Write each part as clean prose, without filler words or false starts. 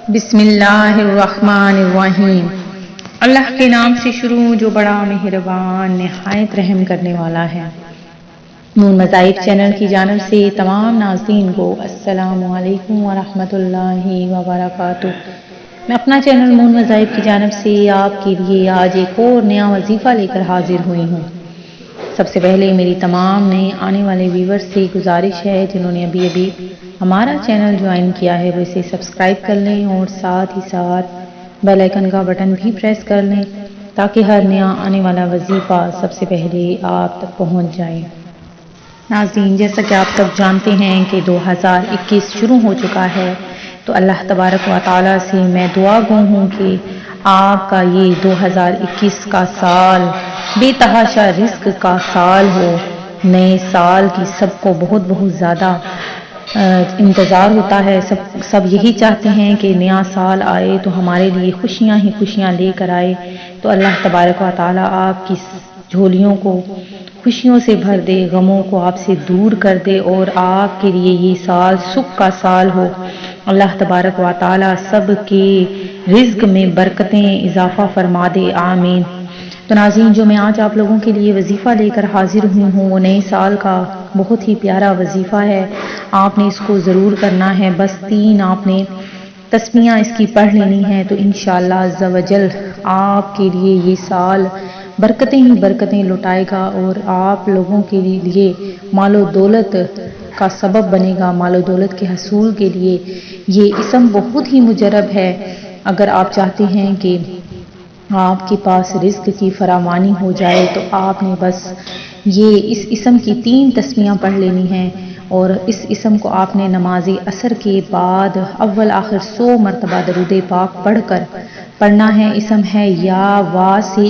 بسم اللہ الرحمن الرحیم۔ اللہ کے نام سے شروع جو بڑا مہربان نہایت رحم کرنے والا ہے۔ نون مذاہب چینل کی جانب سے تمام ناظرین کو السلام علیکم ورحمۃ اللہ وبرکاتہ۔ میں اپنا چینل نون مذاہب کی جانب سے آپ کے لیے آج ایک اور نیا وظیفہ لے کر حاضر ہوئی ہوں۔ سب سے پہلے میری تمام نئے آنے والے ویورز سے گزارش ہے جنہوں نے ابھی ہمارا چینل جوائن کیا ہے وہ اسے سبسکرائب کر لیں اور ساتھ ہی ساتھ بیل آئیکن کا بٹن بھی پریس کر لیں تاکہ ہر نیا آنے والا وظیفہ سب سے پہلے آپ تک پہنچ جائے۔ ناظرین، جیسا کہ آپ سب جانتے ہیں کہ 2021 شروع ہو چکا ہے، تو اللہ تبارک و تعالیٰ سے میں دعا گو ہوں کہ آپ کا یہ 2021 کا سال بے تحاشا رزق کا سال ہو۔ نئے سال کی سب کو بہت زیادہ انتظار ہوتا ہے، سب یہی چاہتے ہیں کہ نیا سال آئے تو ہمارے لیے خوشیاں ہی خوشیاں لے کر آئے۔ تو اللہ تبارک و تعالیٰ آپ کی جھولیوں کو خوشیوں سے بھر دے، غموں کو آپ سے دور کر دے اور آپ کے لیے یہ سال سکھ کا سال ہو۔ اللہ تبارک و تعالیٰ سب کے رزق میں برکتیں اضافہ فرما دے، آمین۔ تو ناظرین، جو میں آج آپ لوگوں کے لیے وظیفہ لے کر حاضر ہوئی ہوں وہ نئے سال کا بہت ہی پیارا وظیفہ ہے۔ آپ نے اس کو ضرور کرنا ہے، بس 3 آپ نے تسبیحاں اس کی پڑھ لینی ہے تو انشاءاللہ عز و جل آپ کے لیے یہ سال برکتیں ہی برکتیں لٹائے گا اور آپ لوگوں کے لیے مال و دولت کا سبب بنے گا۔ مال و دولت کے حصول کے لیے یہ اسم بہت ہی مجرب ہے۔ اگر آپ چاہتے ہیں کہ آپ کے پاس رزق کی فراوانی ہو جائے تو آپ نے بس اس اسم کی 3 تسبیحاں پڑھ لینی ہیں اور اس اسم کو آپ نے نماز عصر کے بعد اول آخر 100 مرتبہ درود پاک پڑھ کر پڑھنا ہے۔ اسم ہے یا واسع،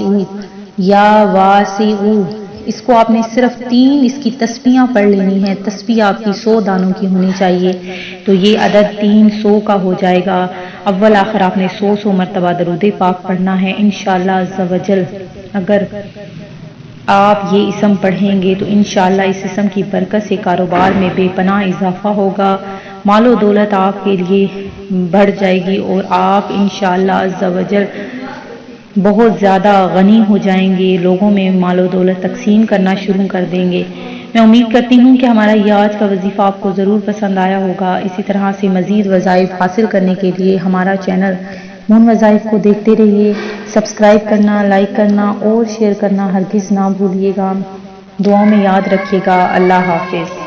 یا واسع۔ اس کو آپ نے صرف 3 اس کی تسبیحاں پڑھ لینی ہے۔ تسبیح آپ کی 100 دانوں کی ہونی چاہیے، تو یہ عدد 300 کا ہو جائے گا۔ اول آخر آپ نے 100 مرتبہ درود پاک پڑھنا ہے انشاءاللہ عز و جل۔ اگر آپ یہ اسم پڑھیں گے تو انشاءاللہ اس اسم کی برکت سے کاروبار میں بے پناہ اضافہ ہوگا، مال و دولت آپ کے لیے بڑھ جائے گی اور آپ انشاءاللہ عز و جل بہت زیادہ غنی ہو جائیں گے، لوگوں میں مال و دولت تقسیم کرنا شروع کر دیں گے۔ میں امید کرتی ہوں کہ ہمارا یہ آج کا وظیفہ آپ کو ضرور پسند آیا ہوگا۔ اسی طرح سے مزید وظائف حاصل کرنے کے لیے ہمارا چینل نون وظائف کو دیکھتے رہیے، سبسکرائب کرنا، لائک کرنا اور شیئر کرنا ہرگز نہ بھولیے گا۔ دعاؤں میں یاد رکھیے گا۔ اللہ حافظ۔